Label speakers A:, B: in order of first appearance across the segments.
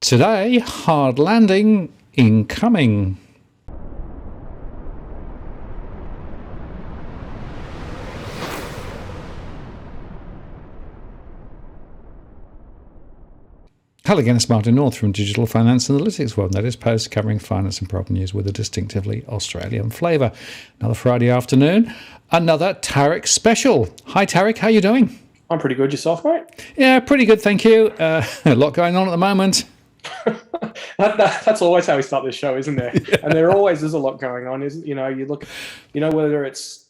A: Today, hard landing incoming. Hello again, it's Martin North from Digital Finance Analytics World. That is post covering finance and property news with a distinctively Australian flavour. Another Friday afternoon, another Tarric special. Hi Tarric, how are you doing?
B: I'm pretty good. Yourself, mate?
A: Yeah, pretty good, thank you. A lot going on at the moment.
B: That's always how we start this show, isn't there?
A: Yeah.
B: And there always is a lot going on, isn't? You look, whether it's,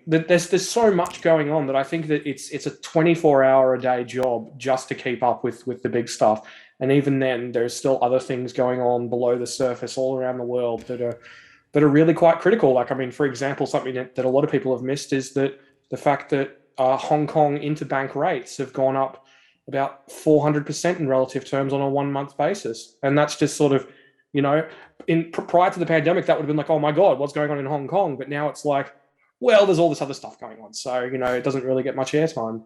B: there's so much going on that I think that it's a 24-hour a day job just to keep up with the big stuff. And even then, there's still other things going on below the surface all around the world that are really quite critical. Like, for example, something that a lot of people have missed is that the fact that Hong Kong interbank rates have gone up about 400% in relative terms on a 1 month basis. And that's just sort of, prior to the pandemic, that would have been like, oh my God, what's going on in Hong Kong? But now it's like, well, there's all this other stuff going on. So, it doesn't really get much airtime.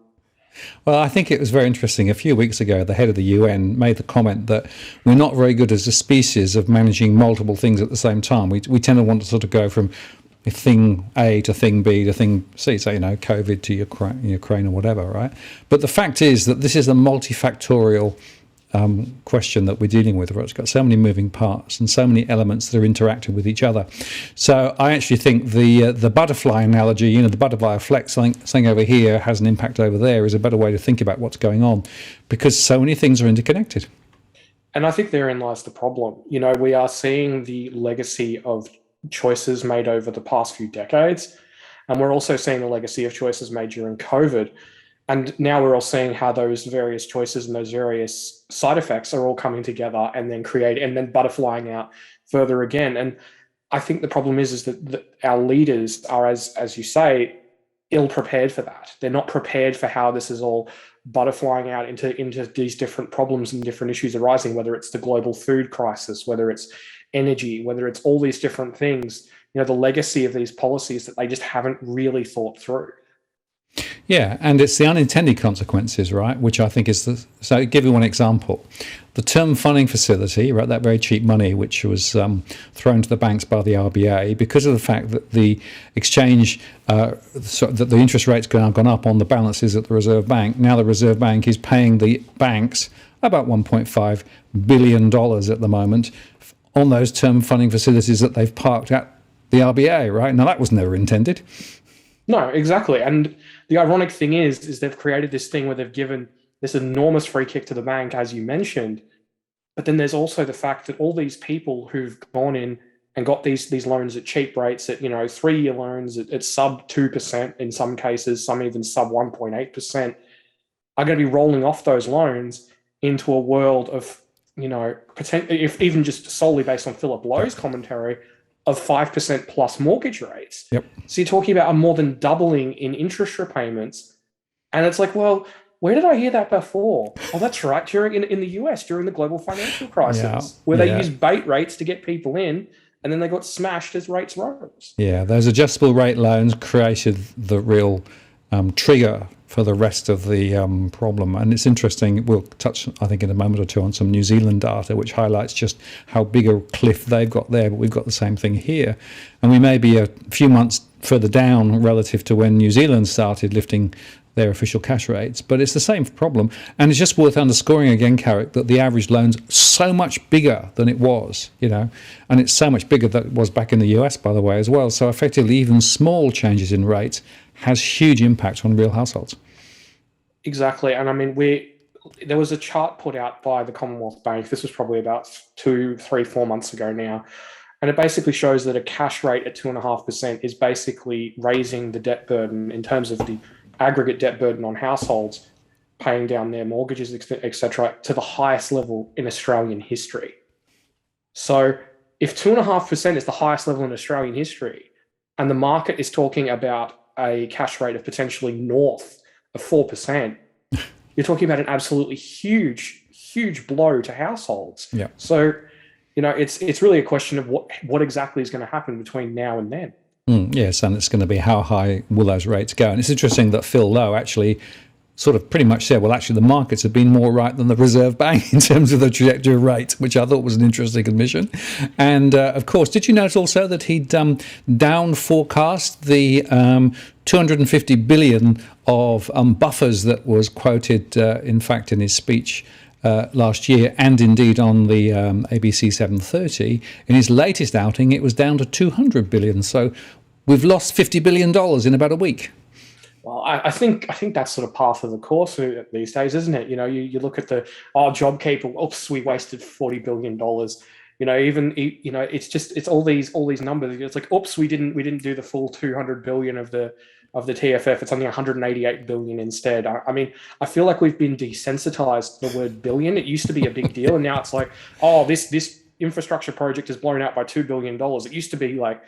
A: Well, I think it was very interesting. A few weeks ago, the head of the UN made the comment that we're not very good as a species of managing multiple things at the same time. We tend to want to sort of go from thing A to thing B to thing C, so, COVID to Ukraine or whatever, right? But the fact is that this is a multifactorial question that we're dealing with, where it's got so many moving parts and so many elements that are interacting with each other. So I actually think the butterfly analogy, the butterfly effect, something over here has an impact over there, is a better way to think about what's going on, because so many things are interconnected.
B: And I think therein lies the problem. We are seeing the legacy of choices made over the past few decades, and we're also seeing the legacy of choices made during COVID. And now we're all seeing how those various choices and those various side effects are all coming together and then butterflying out further again. And I think the problem is that our leaders are, as you say, ill prepared for that. They're not prepared for how this is all butterflying out into these different problems and different issues arising, whether it's the global food crisis, whether it's energy, whether it's all these different things, the legacy of these policies that they just haven't really thought through.
A: Yeah, and it's the unintended consequences, right, which I think is so I'll give you one example. The term funding facility, right, that very cheap money which was thrown to the banks by the RBA because of the fact that the exchange, that the interest rates gone up on the balances at the Reserve Bank. Now the Reserve Bank is paying the banks about $1.5 billion at the moment on those term funding facilities that they've parked at the RBA, right? Now that was never intended.
B: No, exactly. And the ironic thing is they've created this thing where they've given this enormous free kick to the bank, as you mentioned. But then there's also the fact that all these people who've gone in and got these loans at cheap rates, at 3-year loans at sub 2% in some cases, some even sub 1.8%, are going to be rolling off those loans into a world of, if even just solely based on Philip Lowe's commentary, of 5% plus mortgage rates.
A: Yep.
B: So you're talking about a more than doubling in interest repayments. And it's like, well, where did I hear that before? Oh, that's right. In the US, during the global financial crisis, where they used bait rates to get people in, and then they got smashed as rates rose.
A: Yeah, those adjustable rate loans created the real trigger for the rest of the problem. And it's interesting, we'll touch, I think, in a moment or two on some New Zealand data, which highlights just how big a cliff they've got there, but we've got the same thing here. And we may be a few months further down relative to when New Zealand started lifting their official cash rates, but it's the same problem. And it's just worth underscoring again, Tarric, that the average loan's so much bigger than it was, and it's so much bigger than it was back in the US, by the way, as well. So effectively, even small changes in rates has huge impact on real households.
B: Exactly. And there was a chart put out by the Commonwealth Bank. This was probably about 2, 3, 4 months ago now. And it basically shows that a cash rate at 2.5% is basically raising the debt burden in terms of the aggregate debt burden on households paying down their mortgages, etc., to the highest level in Australian history. So if 2.5% is the highest level in Australian history, and the market is talking about a cash rate of potentially north of 4%, you're talking about an absolutely huge blow to households.
A: Yeah.
B: So, it's really a question of what exactly is going to happen between now and then.
A: Yes, and it's going to be how high will those rates go. And it's interesting that Phil Lowe actually sort of pretty much said, well, actually, the markets have been more right than the Reserve Bank in terms of the trajectory of rates, which I thought was an interesting admission. And of course, did you notice also that he'd down forecast the 250 billion of buffers that was quoted, in fact, in his speech last year, and indeed on the ABC 7:30. In his latest outing, it was down to 200 billion. So we've lost $50 billion in about a week.
B: Well, I think that's sort of par for the course these days, isn't it? You look at the JobKeeper. Oops, we wasted $40 billion. It's all these numbers. It's like, oops, we didn't do the full 200 billion of the TFF. It's only 188 billion instead. I mean, I feel like we've been desensitized to the word billion. It used to be a big deal, and now it's like, oh, this infrastructure project is blown out by $2 billion. It used to be like,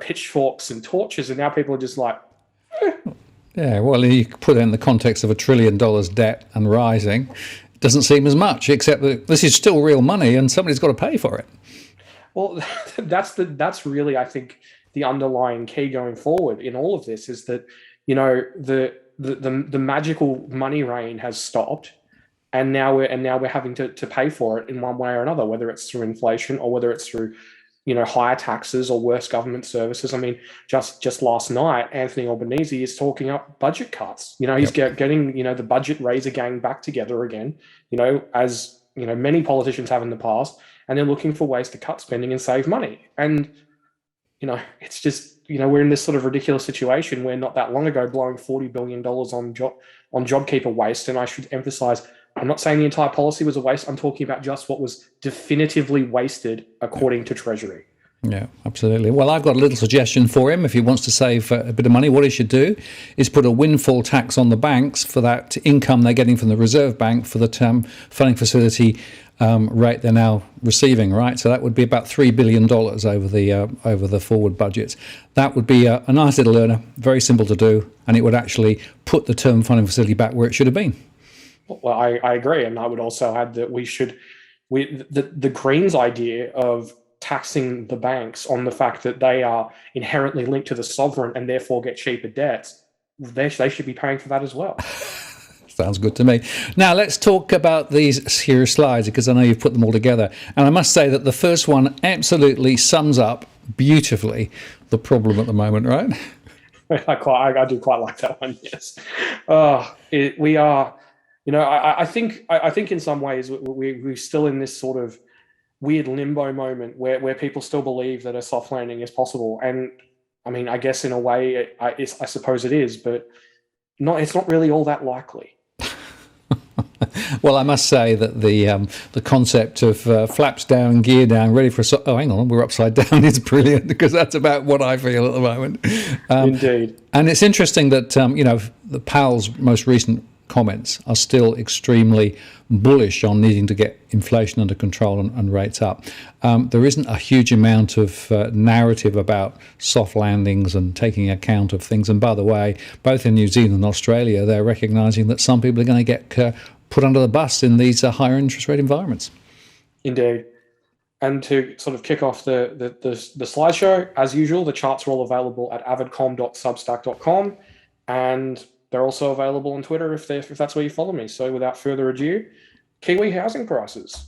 B: pitchforks and torches, and now people are just like,
A: Yeah, well, you put it in the context of $1 trillion debt and rising. It doesn't seem as much, except that this is still real money and somebody's got to pay for it.
B: Well, that's really, I think, the underlying key going forward in all of this is that, the magical money rain has stopped, and now we're having to pay for it in one way or another, whether it's through inflation or whether it's through higher taxes or worse government services. I mean, just last night, Anthony Albanese is talking up budget cuts. He's getting, the budget raiser gang back together again, as, many politicians have in the past, and they're looking for ways to cut spending and save money. And, it's just, we're in this sort of ridiculous situation where not that long ago blowing $40 billion on JobKeeper waste. And I should emphasize, I'm not saying the entire policy was a waste. I'm talking about just what was definitively wasted according to Treasury.
A: Yeah, absolutely. Well, I've got a little suggestion for him. If he wants to save a bit of money, what he should do is put a windfall tax on the banks for that income they're getting from the Reserve Bank for the term funding facility rate they're now receiving, right? So that would be about $3 billion over the forward budgets. That would be a nice little earner, very simple to do, and it would actually put the term funding facility back where it should have been.
B: Well, I agree, and I would also add that the Greens' idea of taxing the banks on the fact that they are inherently linked to the sovereign and therefore get cheaper debts, they should be paying for that as well.
A: Sounds good to me. Now let's talk about these here slides, because I know you've put them all together, and I must say that the first one absolutely sums up beautifully the problem at the moment, right?
B: I do quite like that one. Yes, we are. I think in some ways we're still in this sort of weird limbo moment where people still believe that a soft landing is possible. And I mean, I guess in a way, I suppose it is, but it's not really all that likely.
A: Well, I must say that the concept of flaps down, gear down, ready for oh, hang on, we're upside down is brilliant, because that's about what I feel at the moment.
B: Indeed.
A: And it's interesting that, the Powell's most recent comments are still extremely bullish on needing to get inflation under control and rates up. There isn't a huge amount of narrative about soft landings and taking account of things. And by the way, both in New Zealand and Australia, they're recognising that some people are going to get put under the bus in these higher interest rate environments.
B: Indeed. And to sort of kick off the slideshow, as usual, the charts are all available at avidcom.substack.com, and they're also available on Twitter if that's where you follow me. So without further ado, Kiwi housing prices.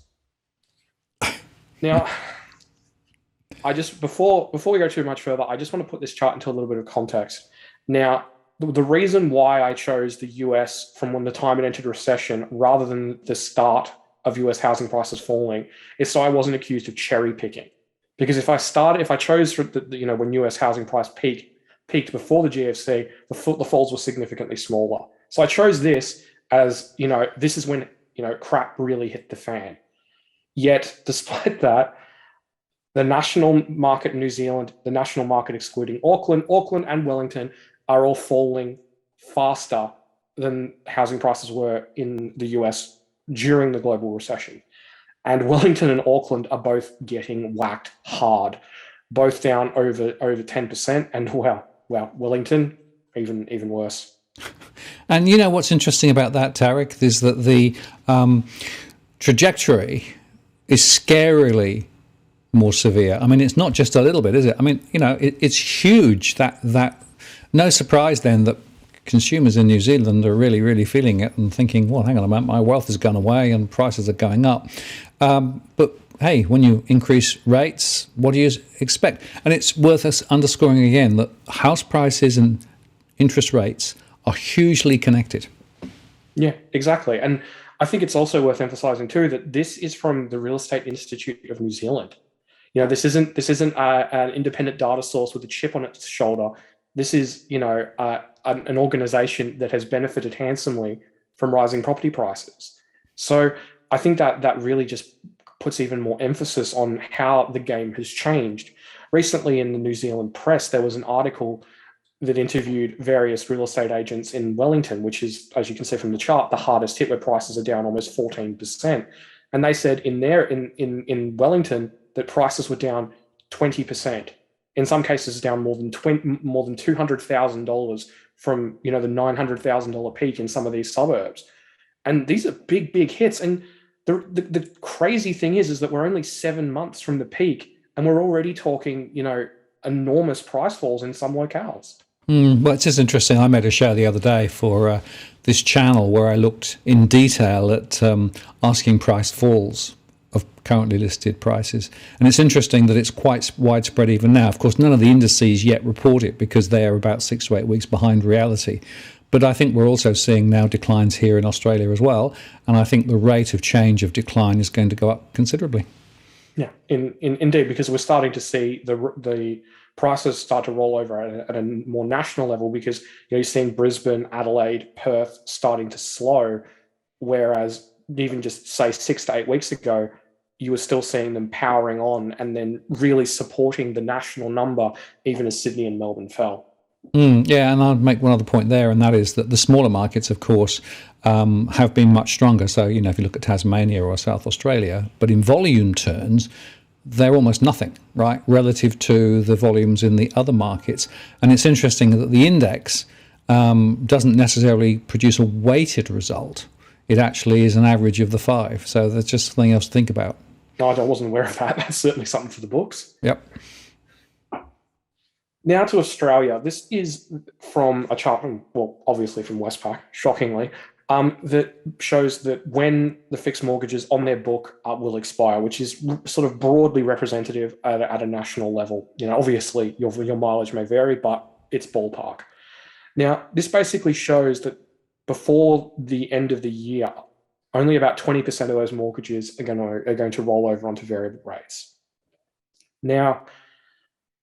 B: Now, before we go too much further, I just want to put this chart into a little bit of context. Now, the reason why I chose the US from when the time it entered recession rather than the start of US housing prices falling is so I wasn't accused of cherry picking. Because if I chose for when US housing price peaked before the GFC, the falls were significantly smaller. So I chose this as, this is when, crap really hit the fan. Yet, despite that, the national market in New Zealand, the national market excluding Auckland and Wellington are all falling faster than housing prices were in the US during the global recession. And Wellington and Auckland are both getting whacked hard, both down over 10%. And well, Wellington, even worse.
A: And what's interesting about that, Tarric, is that the trajectory is scarily more severe. I mean, it's not just a little bit, is it? I mean, it's huge. That no surprise then that consumers in New Zealand are really, really feeling it and thinking, well, hang on a minute, my wealth has gone away and prices are going up. But hey, when you increase rates, what do you expect? And it's worth us underscoring again that house prices and interest rates are hugely connected.
B: Yeah, exactly. And I think it's also worth emphasizing too that this is from the Real Estate Institute of New Zealand. This isn't an independent data source with a chip on its shoulder. This is an organization that has benefited handsomely from rising property prices. So I think that really just puts even more emphasis on how the game has changed. Recently in the New Zealand press, there was an article that interviewed various real estate agents in Wellington, which is, as you can see from the chart, the hardest hit, where prices are down almost 14%. And they said in Wellington that prices were down 20%. In some cases, down more than $200,000 from the $900,000 peak in some of these suburbs. And these are big, big hits. And the crazy thing is that we're only 7 months from the peak, and we're already talking, enormous price falls in some locales.
A: Well, it's just interesting. I made a show the other day for this channel where I looked in detail at asking price falls of currently listed prices. And it's interesting that it's quite widespread even now. Of course, none of the indices yet report it because they are about 6 to 8 weeks behind reality. But I think we're also seeing now declines here in Australia as well. And I think the rate of change of decline is going to go up considerably.
B: Yeah, indeed, because we're starting to see the prices start to roll over at a more national level, because you're seeing Brisbane, Adelaide, Perth starting to slow, whereas even just say 6 to 8 weeks ago, you were still seeing them powering on and then really supporting the national number, even as Sydney and Melbourne fell.
A: Yeah, and I'd make one other point there, and that is that the smaller markets, of course, have been much stronger. So, if you look at Tasmania or South Australia, but in volume terms, they're almost nothing, right, relative to the volumes in the other markets. And it's interesting that the index doesn't necessarily produce a weighted result. It actually is an average of the 5. So that's just something else to think about.
B: No, I wasn't aware of that. That's certainly something for the books.
A: Yep.
B: Now to Australia. This is from a chart, well, obviously from Westpac, shockingly, that shows that when the fixed mortgages on their book will expire, which is sort of broadly representative at a national level. Obviously your mileage may vary, but it's ballpark. Now, this basically shows that before the end of the year, only about 20% of those mortgages are going to roll over onto variable rates. Now,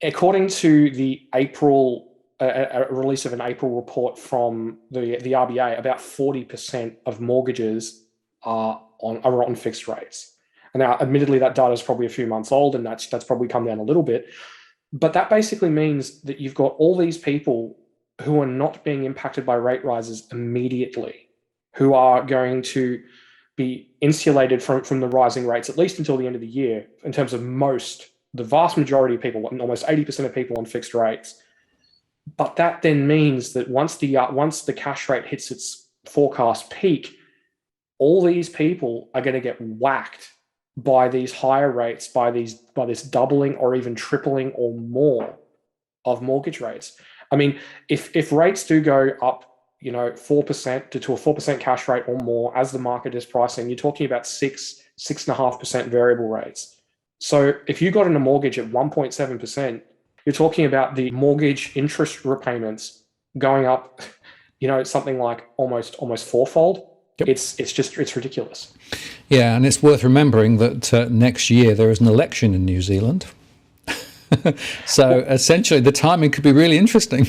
B: according to the a release of an April report from the RBA, about 40% of mortgages are on fixed rates. And now, admittedly, that data is probably a few months old, and that's probably come down a little bit. But that basically means that you've got all these people who are not being impacted by rate rises immediately, who are going to be insulated from the rising rates, at least until the end of the year, in terms of the vast majority of people, almost 80% of people on fixed rates. But that then means that once the cash rate hits its forecast peak, all these people are going to get whacked by these higher rates, by this doubling or even tripling or more of mortgage rates. I mean, if rates do go up, 4% to a 4% cash rate or more as the market is pricing, you're talking about 6.5% variable rates. So if you got in a mortgage at 1.7%, you're talking about the mortgage interest repayments going up, something like almost fourfold. Yep. It's ridiculous.
A: Yeah, and it's worth remembering that next year there is an election in New Zealand. So essentially, the timing could be really interesting.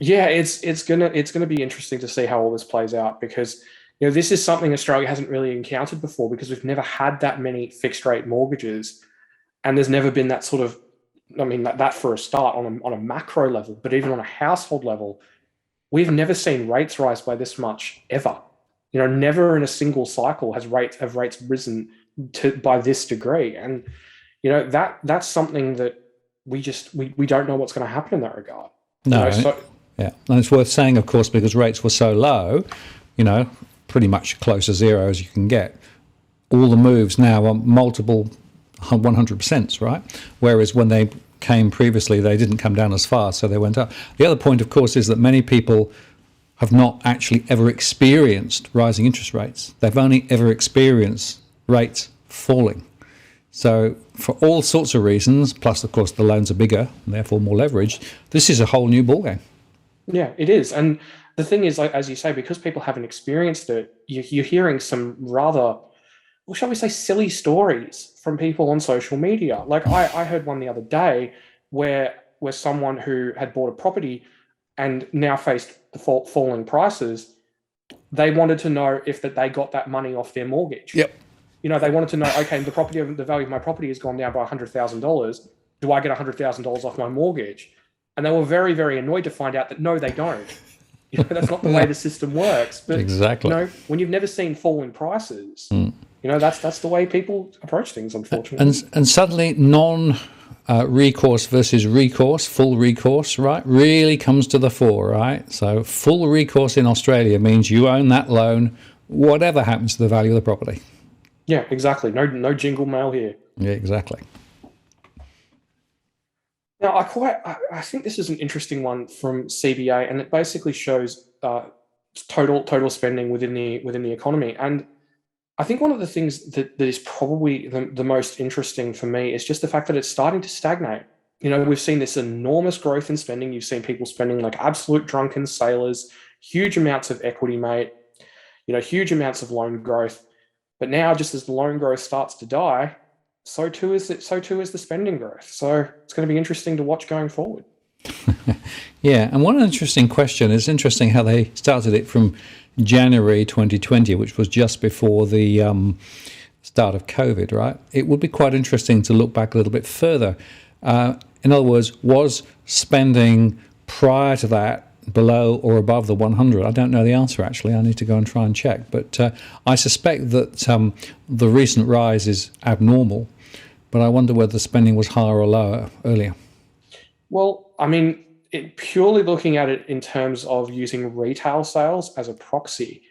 B: Yeah, it's gonna be interesting to see how all this plays out, because this is something Australia hasn't really encountered before, because we've never had that many fixed rate mortgages, and there's never been that sort of, that for a start on a macro level, but even on a household level, we've never seen rates rise by this much ever. Never in a single cycle have rates risen by this degree, and that's something that we don't know what's going to happen in that regard.
A: No. Yeah, and it's worth saying, of course, because rates were so low, pretty much close to zero as you can get. All the moves now are multiple 100%, right? Whereas when they came previously, they didn't come down as fast, so they went up. The other point, of course, is that many people have not actually ever experienced rising interest rates. They've only ever experienced rates falling. So for all sorts of reasons, plus of course the loans are bigger and therefore more leveraged, this is a whole new ballgame.
B: Yeah, it is. And the thing is, like, as you say, because people haven't experienced it, you're hearing some rather, well, shall we say, silly stories from people on social media. Like I heard one the other day where someone who had bought a property and now faced the falling prices, they wanted to know if that they got that money off their mortgage.
A: Yep.
B: You know, they wanted to know, okay, the value of my property has gone down by $100,000. Do I get $100,000 off my mortgage? And they were very, very annoyed to find out that no, they don't. You know, that's not the way the system works. But
A: exactly.
B: You know, when you've never seen falling prices, you know, that's the way people approach things, unfortunately.
A: And suddenly recourse versus recourse, full recourse, right, really comes to the fore, right? So full recourse in Australia means you own that loan, whatever happens to the value of the property.
B: Yeah, exactly. No jingle mail here.
A: Yeah, exactly.
B: Now, I think this is an interesting one from CBA, and it basically shows total spending within the economy. And I think one of the things that is probably the most interesting for me is just the fact that it's starting to stagnate. You know, we've seen this enormous growth in spending. You've seen people spending like absolute drunken sailors, huge amounts of equity, mate, you know, huge amounts of loan growth. But now, just as the loan growth starts to die, so too is the spending growth. So it's going to be interesting to watch going forward.
A: Yeah, and one interesting question is interesting how they started it from January 2020, which was just before the start of COVID, right? It would be quite interesting to look back a little bit further. In other words, was spending prior to that below or above the 100? I don't know the answer, actually. I need to go and try and check. But I suspect that the recent rise is abnormal, but I wonder whether the spending was higher or lower earlier.
B: Well, I mean, purely looking at it in terms of using retail sales as a proxy,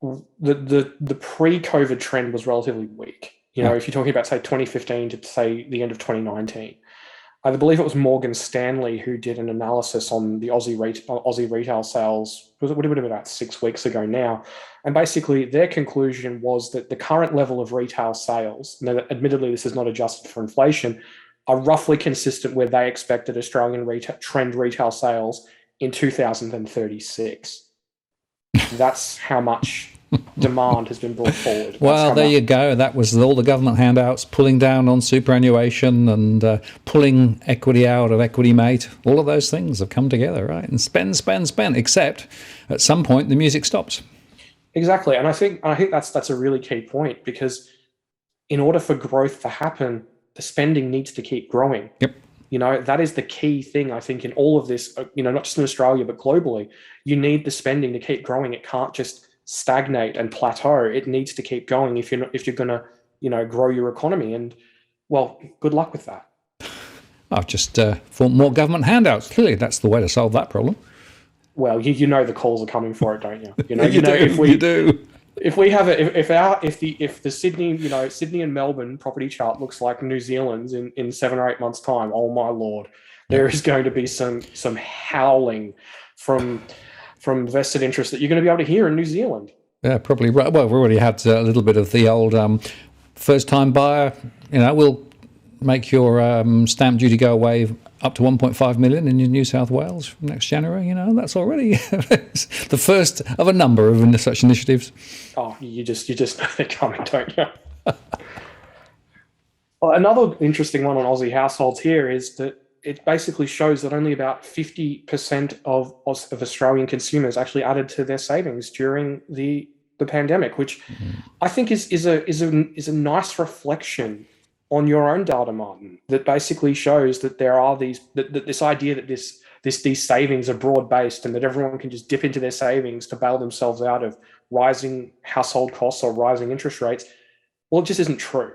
B: the pre-COVID trend was relatively weak. You know, if you're talking about, say, 2015 to, say, the end of 2019, I believe it was Morgan Stanley who did an analysis on the Aussie retail sales. It would have been about 6 weeks ago now. And basically their conclusion was that the current level of retail sales, now admittedly this is not adjusted for inflation, are roughly consistent where they expected Australian retail sales in 2036. That's how much demand has been brought forward.
A: Well, there you go. That was all the government handouts, pulling down on superannuation and pulling equity out of Equity Mate. All of those things have come together, right? And spend, except at some point the music stops.
B: Exactly. And I think that's a really key point, because in order for growth to happen, the spending needs to keep growing.
A: Yep.
B: You know, that is the key thing, I think, in all of this, you know, not just in Australia, but globally. You need the spending to keep growing. It can't just stagnate and plateau. It needs to keep going if you're going to, you know, grow your economy. And, well, good luck with that.
A: I've just for more government handouts. Clearly, that's the way to solve that problem.
B: Well, you know the calls are coming for it, don't you? You know,
A: you do.
B: If we have if the Sydney and Melbourne property chart looks like New Zealand's in 7 or 8 months' time, oh my lord, there is going to be some howling from vested interest that you're going to be able to hear in New Zealand.
A: Yeah, probably right. Well, we've already had a little bit of the old first-time buyer. You know, we'll make your stamp duty go away up to 1.5 million in New South Wales from next January. You know, that's already the first of a number of such initiatives.
B: Oh, you just know they're coming, don't you? Well, another interesting one on Aussie households here is that it basically shows that only about 50% of Australian consumers actually added to their savings during the pandemic, which I think is a nice reflection on your own data, Martin, that basically shows that there are this idea that these savings are broad-based and that everyone can just dip into their savings to bail themselves out of rising household costs or rising interest rates. Well, it just isn't true.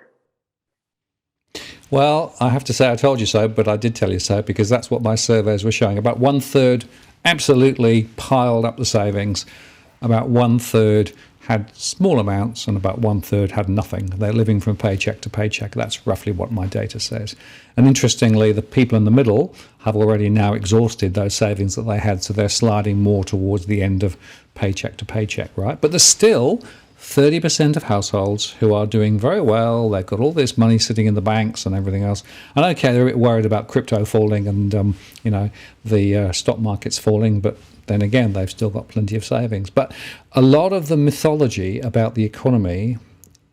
A: Well, I have to say I told you so, but I did tell you so because that's what my surveys were showing. About 1/3 absolutely piled up the savings. About 1/3 had small amounts and about 1/3 had nothing. They're living from paycheck to paycheck. That's roughly what my data says. And interestingly, the people in the middle have already now exhausted those savings that they had, so they're sliding more towards the end of paycheck to paycheck, right? But there's still 30% of households who are doing very well. They've got all this money sitting in the banks and everything else. And okay, they're a bit worried about crypto falling and the stock market's falling, but then again, they've still got plenty of savings. But a lot of the mythology about the economy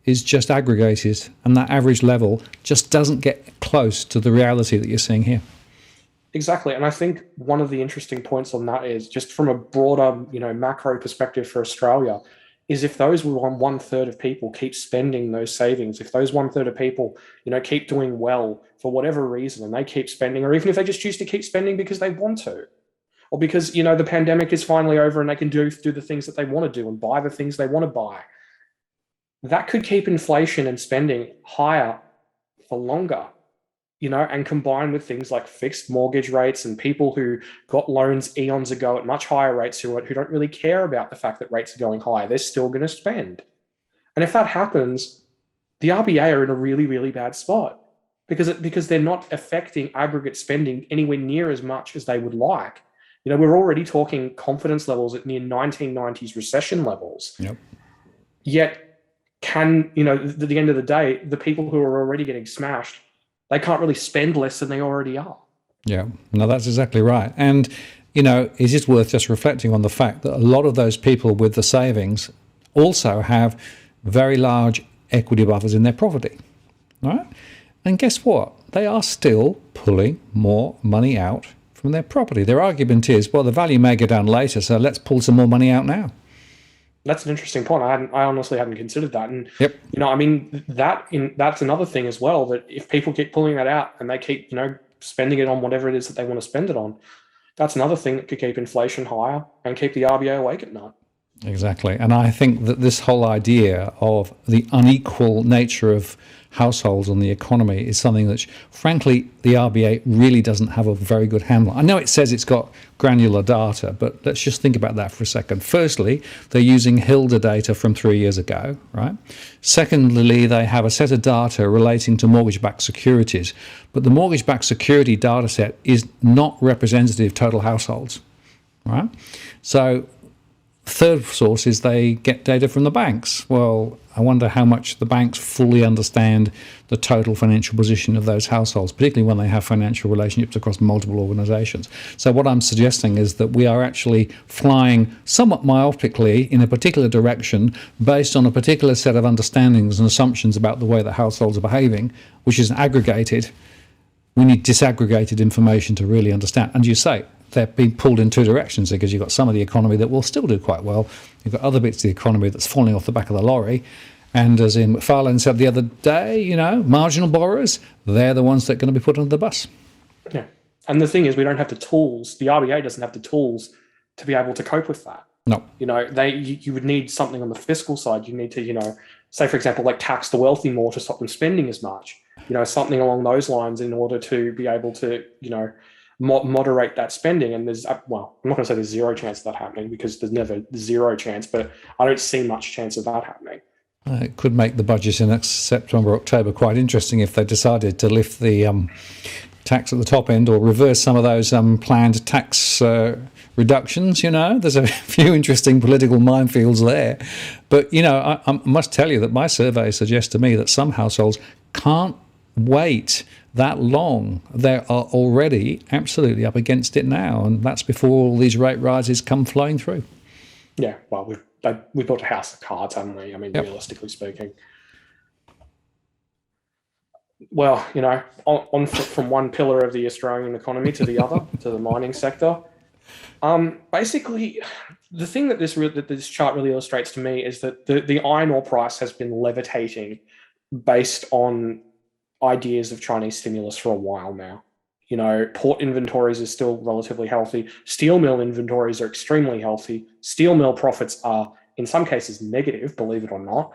A: is just aggregated, and that average level just doesn't get close to the reality that you're seeing here.
B: Exactly. And I think one of the interesting points on that is just from a broader, macro perspective for Australia, is if those 1/3 of people keep spending those savings, if those 1/3 of people, keep doing well for whatever reason and they keep spending, or even if they just choose to keep spending because they want to, or because, the pandemic is finally over and they can do the things that they want to do and buy the things they want to buy, that could keep inflation and spending higher for longer. And combined with things like fixed mortgage rates and people who got loans eons ago at much higher rates who don't really care about the fact that rates are going higher, they're still going to spend. And if that happens, the RBA are in a really, really bad spot because they're not affecting aggregate spending anywhere near as much as they would like. We're already talking confidence levels at near 1990s recession levels.
A: Yep.
B: Yet at the end of the day, the people who are already getting smashed, they can't really spend less than they already are.
A: Yeah, no, that's exactly right. And, it is worth just reflecting on the fact that a lot of those people with the savings also have very large equity buffers in their property, right? And guess what? They are still pulling more money out from their property. Their argument is, well, the value may go down later, so let's pull some more money out now.
B: That's an interesting point. I honestly hadn't considered that. And,
A: yep.
B: That's another thing as well, that if people keep pulling that out and they keep, spending it on whatever it is that they want to spend it on, that's another thing that could keep inflation higher and keep the RBA awake at night.
A: Exactly. And I think that this whole idea of the unequal nature of households and the economy is something that, frankly, the RBA really doesn't have a very good handle on. I know it says it's got granular data, but let's just think about that for a second. Firstly, they're using Hilda data from 3 years ago, right? Secondly, they have a set of data relating to mortgage-backed securities, but the mortgage-backed security data set is not representative of total households, right? So third source is they get data from the banks. Well, I wonder how much the banks fully understand the total financial position of those households, particularly when they have financial relationships across multiple organizations. So what I'm suggesting is that we are actually flying somewhat myopically in a particular direction based on a particular set of understandings and assumptions about the way that households are behaving, which is aggregated. We need disaggregated information to really understand. And you say, they're being pulled in two directions because you've got some of the economy that will still do quite well. You've got other bits of the economy that's falling off the back of the lorry. And as Ian McFarlane said the other day, marginal borrowers, they're the ones that are going to be put under the bus.
B: Yeah. And the thing is, we don't have the tools. The RBA doesn't have the tools to be able to cope with that.
A: No.
B: You would need something on the fiscal side. You need to, say, for example, like tax the wealthy more to stop them spending as much. Something along those lines in order to be able to, moderate that spending. And there's, I'm not going to say there's zero chance of that happening because there's never zero chance, but I don't see much chance of that happening.
A: It could make the budget in next September, October quite interesting if they decided to lift the tax at the top end or reverse some of those planned tax reductions. There's a few interesting political minefields there. But, I must tell you that my survey suggests to me that some households can't wait that long. They are already absolutely up against it now, and that's before all these rate rises come flowing through.
B: Yeah, well, we've built a house of cards, haven't we? I mean, yep. Realistically speaking. Well, on from one pillar of the Australian economy to the other, to the mining sector. Basically, the thing that this chart really illustrates to me is that the iron ore price has been levitating based on ideas of Chinese stimulus for a while now. Port inventories are still relatively healthy. Steel mill inventories are extremely healthy. Steel mill profits are, in some cases, negative, believe it or not.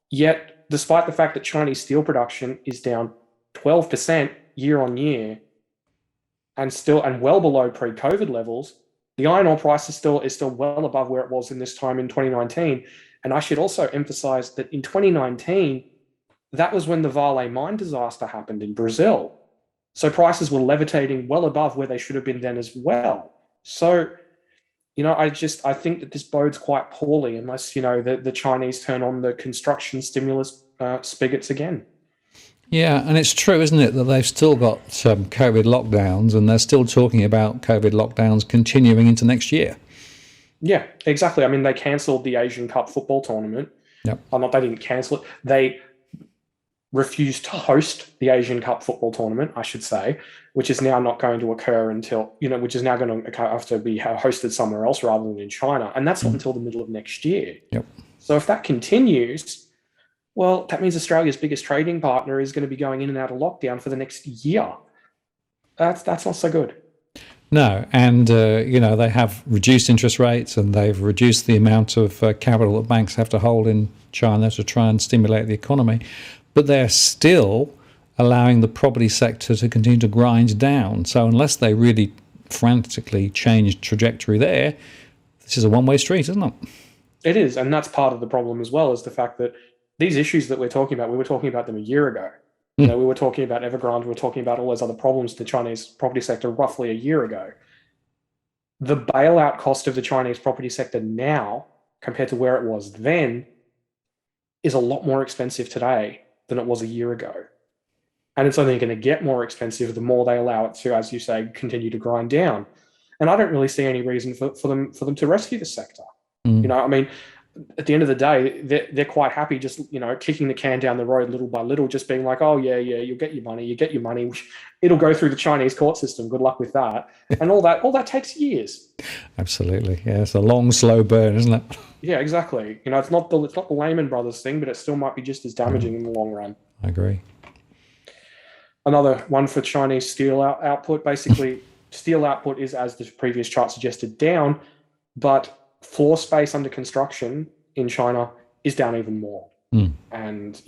B: Yet, despite the fact that Chinese steel production is down 12% year on year and well below pre-COVID levels, the iron ore price is still well above where it was in this time in 2019. And I should also emphasize that in 2019, that was when the Vale mine disaster happened in Brazil. So prices were levitating well above where they should have been then as well. So, I think that this bodes quite poorly unless, the Chinese turn on the construction stimulus spigots again.
A: Yeah, and it's true, isn't it, that they've still got COVID lockdowns, and they're still talking about COVID lockdowns continuing into next year.
B: Yeah, exactly. I mean, they cancelled the Asian Cup football tournament.
A: Yep.
B: They didn't cancel it. They refused to host the Asian Cup football tournament, I should say, which is now not going to occur until, which is now going to have to be hosted somewhere else rather than in China. And that's not until the middle of next year.
A: Yep.
B: So if that continues, well, that means Australia's biggest trading partner is going to be going in and out of lockdown for the next year. That's not so good.
A: No, and they have reduced interest rates, and they've reduced the amount of capital that banks have to hold in China to try and stimulate the economy, but they're still allowing the property sector to continue to grind down. So unless they really frantically change trajectory there, this is a one-way street, isn't it?
B: It is, and that's part of the problem as well, is the fact that these issues that we're talking about, we were talking about them a year ago. We were talking about Evergrande, we were talking about all those other problems in the Chinese property sector roughly a year ago. The bailout cost of the Chinese property sector now, compared to where it was then, is a lot more expensive today than it was a year ago. And it's only going to get more expensive the more they allow it to, as you say, continue to grind down. And I don't really see any reason for them to rescue the sector. At the end of the day, they're quite happy just, kicking the can down the road little by little, just being like, oh, yeah, you'll get your money. It'll go through the Chinese court system. Good luck with that. And all that takes years.
A: Absolutely. Yeah, it's a long, slow burn, isn't it? Yeah,
B: exactly. It's not the Lehman Brothers thing, but it still might be just as damaging in the long run.
A: I agree.
B: Another one for Chinese steel output. Basically, steel output is, as the previous chart suggested, down, but floor space under construction in China is down even more. And,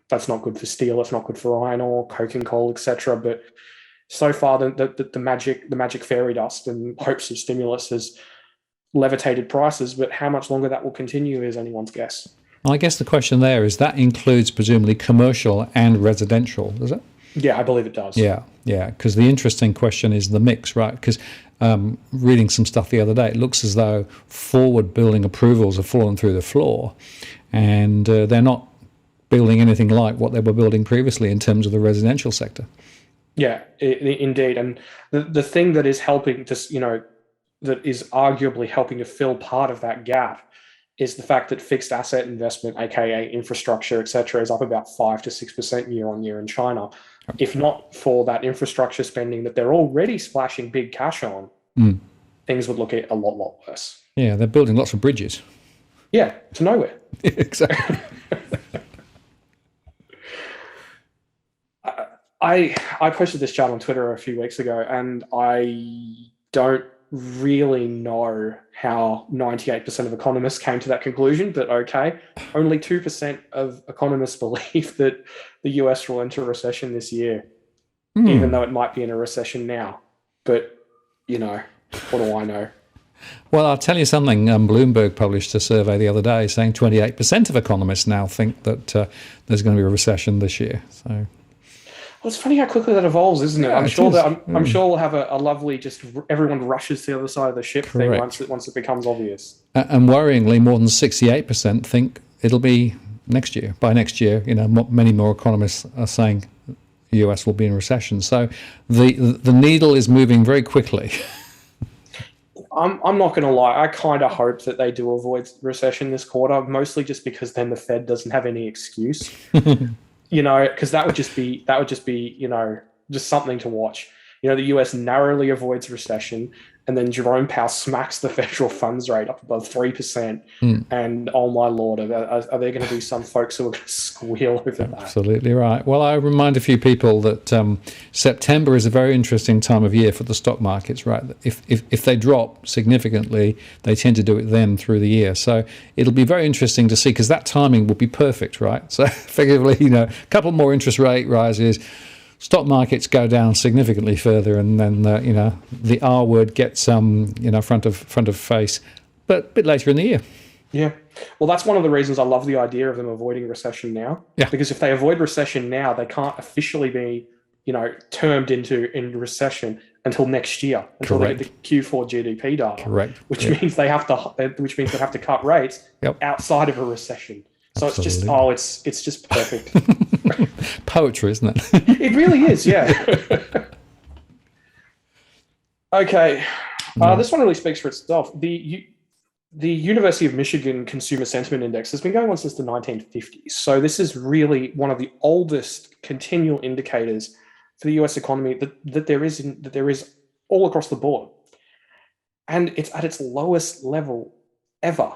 B: that's not good for steel. It's not good for iron ore, coking coal, etc. But so far, the magic fairy dust and hopes of stimulus has levitated prices. But how much longer that will continue is anyone's guess.
A: Well, I guess the question there is that includes presumably commercial and residential, does it?
B: Yeah, I believe it does.
A: Yeah, because the interesting question is the mix, right? Because reading some stuff the other day, it looks as though forward building approvals have fallen through the floor, and they're not building anything like what they were building previously in terms of the residential sector.
B: Yeah, indeed. And the thing that is helping to, that is arguably helping to fill part of that gap is the fact that fixed asset investment, aka infrastructure, etc., is up about 5 to 6% year on year in China. If not for that infrastructure spending that they're already splashing big cash on, things would look a lot worse.
A: Yeah, they're building lots of bridges.
B: Yeah, to nowhere.
A: Exactly.
B: I posted this chart on Twitter a few weeks ago, and I don't really know how 98% of economists came to that conclusion, but okay. Only 2% of economists believe that the US will enter a recession this year, even though it might be in a recession now. But, what do I know?
A: Well, I'll tell you something. Bloomberg published a survey the other day saying 28% of economists now think that there's going to be a recession this year. So.
B: Well, it's funny how quickly that evolves, isn't it?
A: Yeah,
B: I'm sure we'll have a lovely, just everyone rushes to the other side of the ship
A: Correct.
B: thing once it becomes obvious.
A: And worryingly, more than 68% think it'll be next year. By next year, many more economists are saying the US will be in recession. So the needle is moving very quickly.
B: I'm not going to lie. I kind of hope that they do avoid recession this quarter, mostly just because then the Fed doesn't have any excuse. Because that would just be, just something to watch. The US narrowly avoids recession, and then Jerome Powell smacks the federal funds rate up above 3%. And oh my Lord, are there going to be some folks who are going to squeal over that?
A: Absolutely right. Well, I remind a few people that September is a very interesting time of year for the stock markets, right? If they drop significantly, they tend to do it then through the year. So it'll be very interesting to see, because that timing will be perfect, right? So effectively, a couple more interest rate rises, stock markets go down significantly further, and then the R word gets front of face, but a bit later in the year.
B: Yeah. Well, that's one of the reasons I love the idea of them avoiding recession now.
A: Yeah,
B: Because if they avoid recession now, they can't officially be, termed in recession until next year, until they get the
A: correct,
B: Q4 GDP data,
A: correct.
B: which
A: Yeah,
B: means they have to cut rates
A: yep,
B: outside of a recession. So it's just,
A: absolutely.
B: it's just perfect.
A: Poetry, isn't it?
B: It really is, yeah. Okay.
A: No.
B: This one really speaks for itself. The University of Michigan Consumer Sentiment Index has been going on since the 1950s. So this is really one of the oldest continual indicators for the US economy that there is all across the board. And it's at its lowest level ever.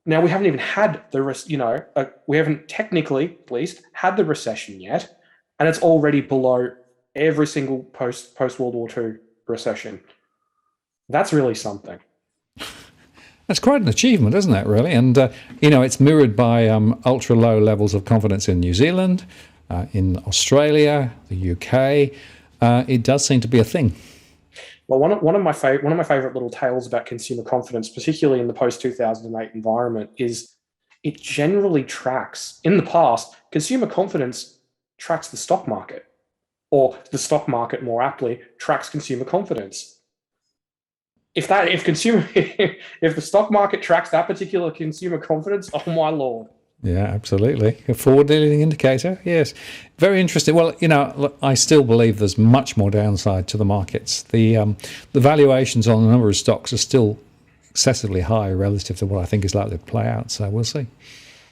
B: Now we haven't even had we haven't technically at least had the recession yet, and it's already below every single post World War II recession. That's really something.
A: That's quite an achievement, isn't it, really? And, it's mirrored by ultra low levels of confidence in New Zealand, in Australia, the UK. It does seem to be a thing.
B: Well, one of my favorite little tales about consumer confidence, particularly in the post 2008 environment, is it generally tracks. In the past, consumer confidence tracks the stock market, or the stock market more aptly tracks consumer confidence. If the stock market tracks that particular consumer confidence, oh my lord.
A: Yeah, absolutely. A forward-leaning indicator, yes. Very interesting. Well, look, I still believe there's much more downside to the markets. The valuations on a number of stocks are still excessively high relative to what I think is likely to play out. So we'll see.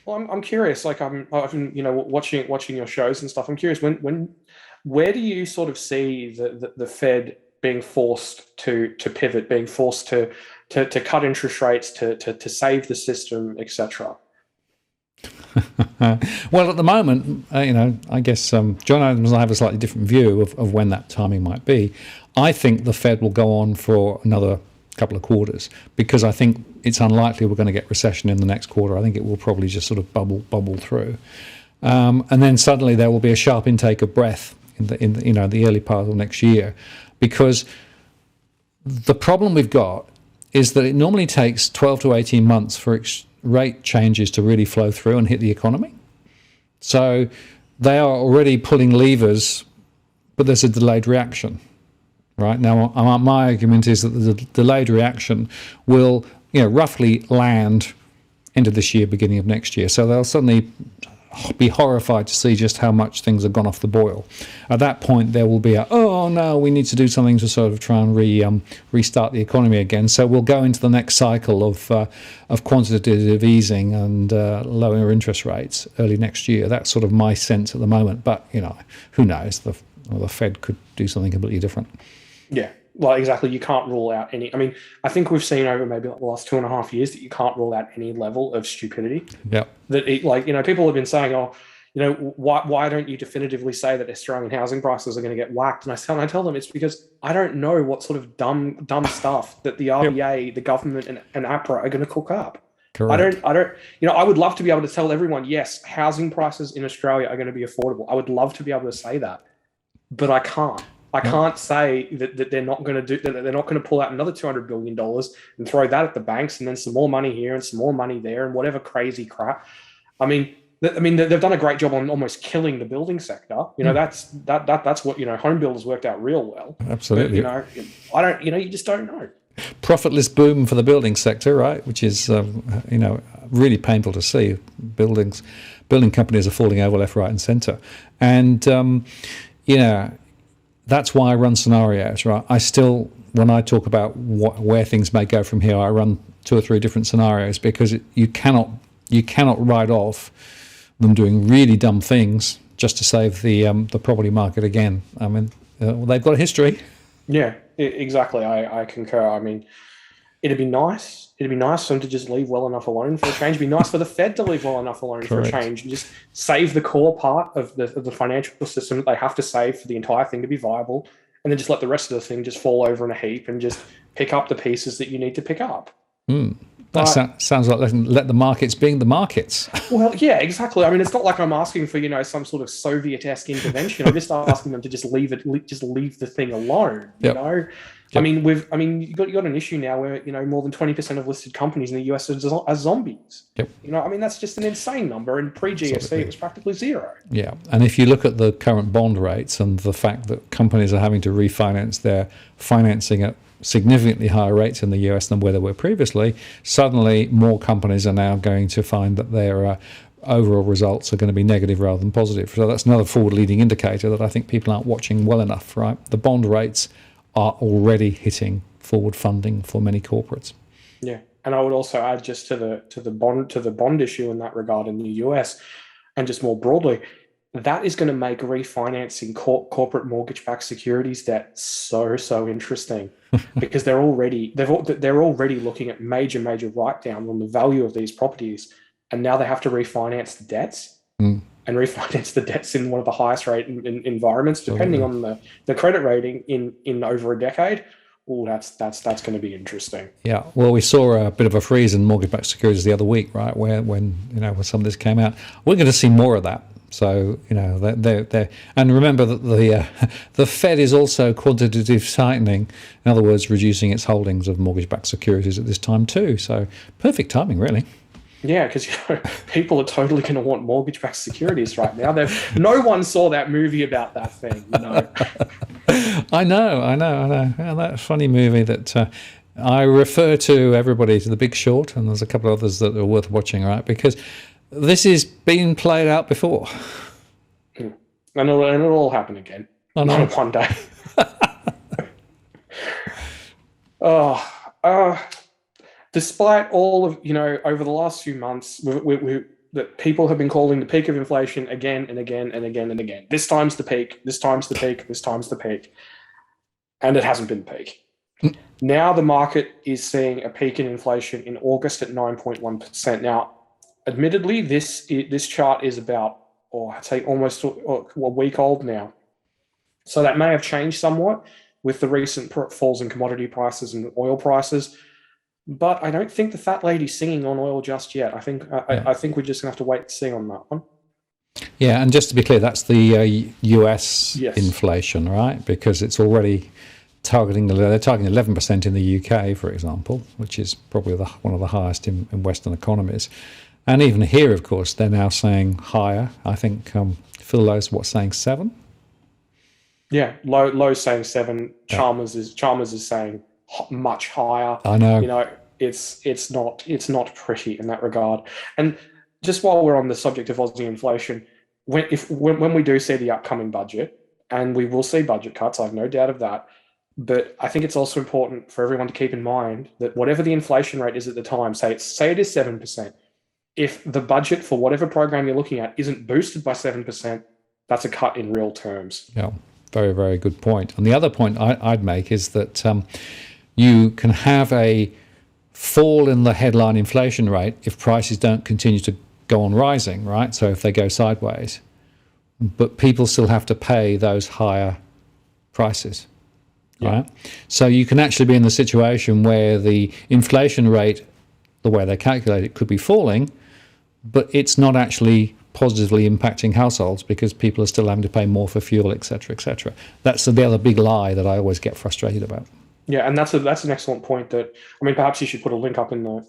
B: Well, I'm curious. Like I've been, watching your shows and stuff. I'm curious where do you sort of see the Fed being forced to pivot, being forced to cut interest rates, to save the system, etc.
A: Well, at the moment, I guess John Adams and I have a slightly different view of when that timing might be. I think the Fed will go on for another couple of quarters because I think it's unlikely we're going to get recession in the next quarter. I think it will probably just sort of bubble through, and then suddenly there will be a sharp intake of breath in the early part of next year, because the problem we've got is that it normally takes 12 to 18 months for rate changes to really flow through and hit the economy. So they are already pulling levers, but there's a delayed reaction. Right now, my argument is that the delayed reaction will, roughly land end of this year, beginning of next year. So they'll suddenly be horrified to see just how much things have gone off the boil. At that point, there will be oh no, we need to do something to sort of try and restart the economy again. So we'll go into the next cycle of quantitative easing and lower interest rates early next year. That's sort of my sense at the moment. But who knows? The Fed could do something completely different.
B: Yeah, well, exactly. You can't rule out any. I mean, I think we've seen over maybe like the last 2.5 years that you can't rule out any level of stupidity.
A: Yeah.
B: That people have been saying, why don't you definitively say that Australian housing prices are going to get whacked? And I tell them it's because I don't know what sort of dumb stuff that the RBA, the government, and APRA are going to cook up.
A: Correct.
B: I don't. I would love to be able to tell everyone, yes, housing prices in Australia are going to be affordable. I would love to be able to say that, but I can't. I can't say that they're not going to do that. They're not going to pull out another $200 billion and throw that at the banks, and then some more money here and some more money there and whatever crazy crap. I mean, they've done a great job on almost killing the building sector. That's what home builders worked out real well.
A: Absolutely.
B: But, I don't. You just don't know.
A: Profitless boom for the building sector, right? Which is really painful to see. Building companies are falling over left, right, and centre, and that's why I run scenarios, right? When I talk about where things may go from here, I run 2 or 3 different scenarios because you cannot write off them doing really dumb things just to save the property market again. I mean, they've got a history.
B: Yeah, exactly. I concur. I mean, it'd be nice. It'd be nice for them to just leave well enough alone for a change. It'd be nice for the Fed to leave well enough alone
A: Correct.
B: for a change and just save the core part of the financial system that they have to save for the entire thing to be viable, and then just let the rest of the thing just fall over in a heap and just pick up the pieces that you need to pick up.
A: Sounds like let the markets being the markets.
B: Well, yeah, exactly. I mean, it's not like I'm asking for some sort of Soviet-esque intervention. I'm just asking them to just leave the thing alone.
A: Yep.
B: Yep. I mean, you got an issue now where more than 20% of listed companies in the US are zombies.
A: Yep.
B: I mean, that's just an insane number. And pre-GFC, it was practically zero.
A: Yeah, and if you look at the current bond rates and the fact that companies are having to refinance their financing at significantly higher rates in the US than where they were previously, suddenly more companies are now going to find that their overall results are going to be negative rather than positive. So that's another forward-leading indicator that I think people aren't watching well enough, right? The bond rates are already hitting forward funding for many corporates.
B: Yeah, and I would also add just to the bond issue in that regard in the US, and just more broadly, that is going to make refinancing corporate mortgage-backed securities debt so interesting because they're already looking at major write-down on the value of these properties, and now they have to refinance the debts and refinance the debts in one of the highest rate environments, depending on the credit rating in over a decade. Oh, that's going to be interesting.
A: Yeah, well, we saw a bit of a freeze in mortgage-backed securities the other week, right? When some of this came out, we're going to see more of that. So they're and remember that the Fed is also quantitative tightening, in other words, reducing its holdings of mortgage-backed securities at this time too. So perfect timing, really.
B: Yeah, because people are totally going to want mortgage-backed securities right now. No one saw that movie about that thing.
A: I know. And that funny movie that I refer to everybody to The Big Short, and there's a couple of others that are worth watching, right? Because this has been played out before.
B: And it'll all happen again. One day. Despite all of, over the last few months, that people have been calling the peak of inflation again and again and again and again. This time's the peak, this time's the peak, this time's the peak. And it hasn't been the peak. Now the market is seeing a peak in inflation in August at 9.1%. Now, admittedly, this chart is about, I'd say almost a week old now. So that may have changed somewhat with the recent falls in commodity prices and oil prices. But I don't think the fat lady's singing on oil just yet. I think we're just going to have to wait and see on that one.
A: Yeah, and just to be clear, that's the US inflation, right? Because it's already targeting 11% in the UK, for example, which is probably one of the highest in Western economies. And even here, of course, they're now saying higher. I think Phil Lowe's saying 7?
B: Yeah, Lowe's saying 7. Chalmers is saying much higher.
A: I know.
B: It's not pretty in that regard. And just while we're on the subject of Aussie inflation, when we do see the upcoming budget, and we will see budget cuts, I have no doubt of that. But I think it's also important for everyone to keep in mind that whatever the inflation rate is at the time, say it is 7%, if the budget for whatever program you're looking at isn't boosted by 7%, that's a cut in real terms.
A: Yeah, very, very good point. And the other point I'd make is that you can have a fall in the headline inflation rate if prices don't continue to go on rising, right? So if they go sideways, but people still have to pay those higher prices, right? So you can actually be in the situation where the inflation rate, the way they calculate it, could be falling, but it's not actually positively impacting households because people are still having to pay more for fuel, et cetera, et cetera. That's the other big lie that I always get frustrated about.
B: Yeah, and that's an excellent point. Perhaps you should put a link up in the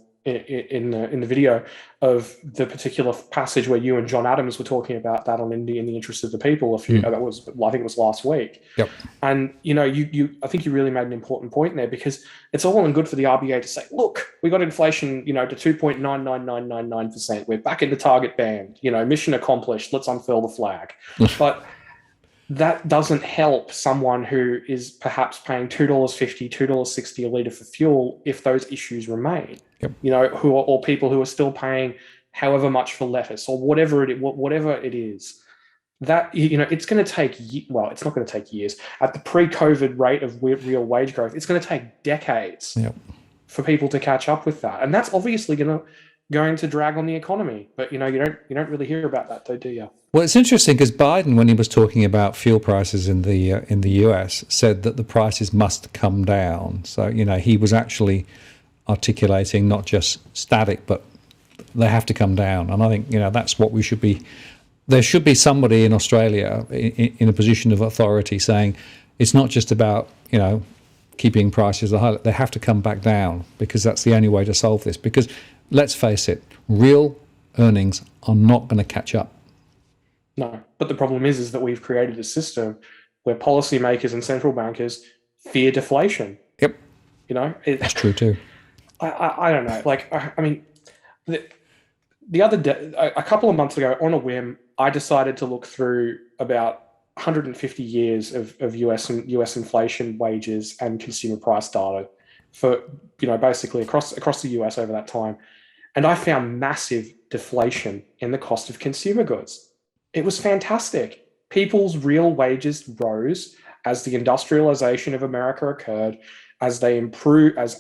B: video of the particular passage where you and John Adams were talking about that on in the interest of the people. I think it was last week. Yep. And I think you really made an important point there, because it's all well and good for the RBA to say, look, we got inflation, to 2.99999%. We're back in the target band. Mission accomplished. Let's unfurl the flag. But that doesn't help someone who is perhaps paying $2.50, $2.60 a litre for fuel if those issues remain. Yep. Or people who are still paying however much for lettuce or whatever it is. That it's going to take. Well, it's not going to take years. At the pre-COVID rate of real wage growth, it's going to take decades for people to catch up with that, and that's obviously going to drag on the economy. But you don't really hear about that, do you?
A: Well, it's interesting because Biden, when he was talking about fuel prices in the US, said that the prices must come down. So he was actually articulating, not just static, but they have to come down. And I think, that's what we should be. There should be somebody in Australia in a position of authority saying it's not just about, keeping prices high. They have to come back down, because that's the only way to solve this. Because let's face it, real earnings are not going to catch up.
B: No, but the problem is that we've created a system where policymakers and central bankers fear deflation.
A: Yep.
B: That's
A: true too.
B: I don't know. The other day, a couple of months ago, on a whim, I decided to look through about 150 years of US inflation, wages, and consumer price data for basically across the US over that time, and I found massive deflation in the cost of consumer goods. It was fantastic. People's real wages rose as the industrialization of America occurred, as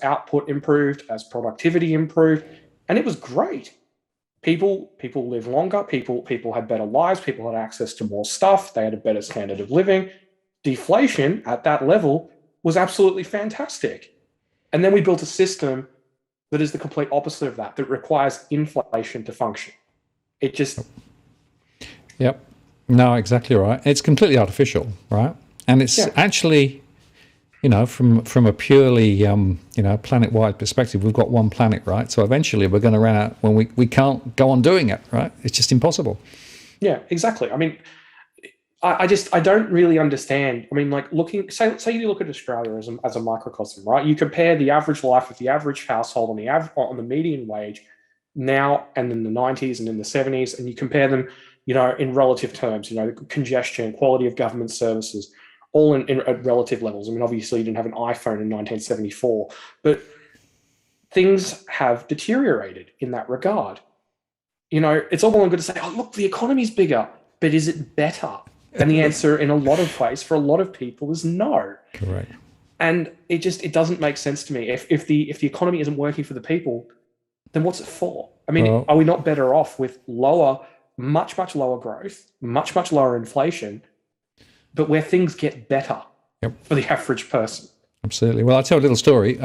B: output improved, as productivity improved, and it was great. People lived longer. People had better lives. People had access to more stuff. They had a better standard of living. Deflation at that level was absolutely fantastic. And then we built a system that is the complete opposite of that requires inflation to function. It just...
A: Yep. No, exactly right. It's completely artificial, right? And it's actually, from a purely, planet-wide perspective, we've got one planet, right? So eventually we're going to run out when we can't go on doing it, right? It's just impossible.
B: Yeah, exactly. I mean, I don't really understand. I mean, say you look at Australia as a microcosm, right? You compare the average life of the average household on the median wage now and in the 90s and in the 70s, and you compare them, in relative terms, congestion, quality of government services, all in at relative levels. I mean, obviously you didn't have an iPhone in 1974, but things have deteriorated in that regard. It's all well and good to say, oh, look, the economy's bigger, but is it better? And the answer in a lot of ways for a lot of people is no.
A: Correct.
B: And it doesn't make sense to me. If the economy isn't working for the people, then what's it for? I mean, are we not better off with much lower growth, much lower inflation, but where things get better for the average person?
A: Absolutely. Well, I'll tell a little story.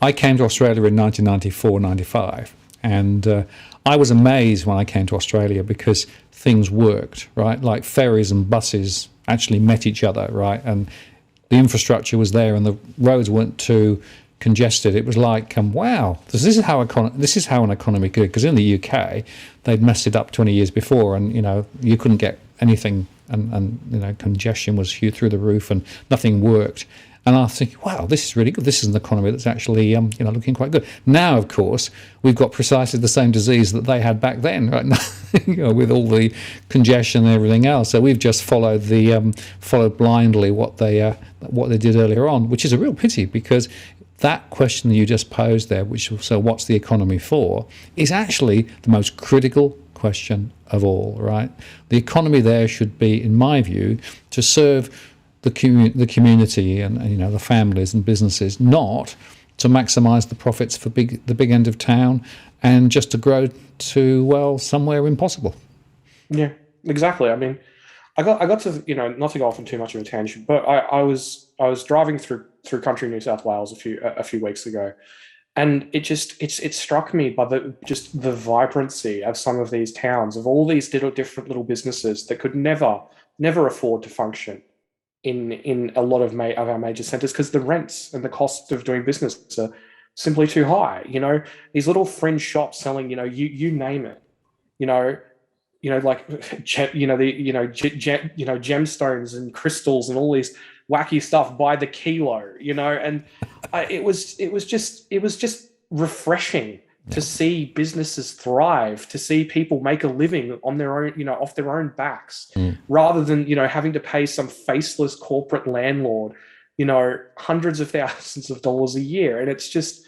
A: I came to Australia in 1994, 95, and I was amazed when I came to Australia because things worked, right? Like ferries and buses actually met each other, right? And the infrastructure was there and the roads weren't too congested. It was like, wow, this is how an economy could. Because in the UK, they'd messed it up 20 years before, and you couldn't get anything, and congestion was through the roof, and nothing worked. And I think, wow, this is really good. This is an economy that's actually, looking quite good. Now, of course, we've got precisely the same disease that they had back then, right? With all the congestion and everything else. So we've just followed blindly what they did earlier on, which is a real pity, because that question that you just posed there, so what's the economy for, is actually the most critical question of all, right? The economy there should be, in my view, to serve the community and the families and businesses, not to maximise the profits for the big end of town and just to grow to somewhere impossible. Yeah,
B: exactly. I mean, I got to not to go off on too much of a tangent, but I was driving through country New South Wales a few weeks ago, and it struck me by the vibrancy of some of these towns, of all these different little businesses that could never afford to function in a lot of our major centres, because the rents and the cost of doing business are simply too high. These little fringe shops selling, you name it, gemstones and crystals and all these wacky stuff by the kilo, and it was just refreshing to see businesses thrive, to see people make a living on their own, off their own backs, rather than, having to pay some faceless corporate landlord, hundreds of thousands of dollars a year. And it's just,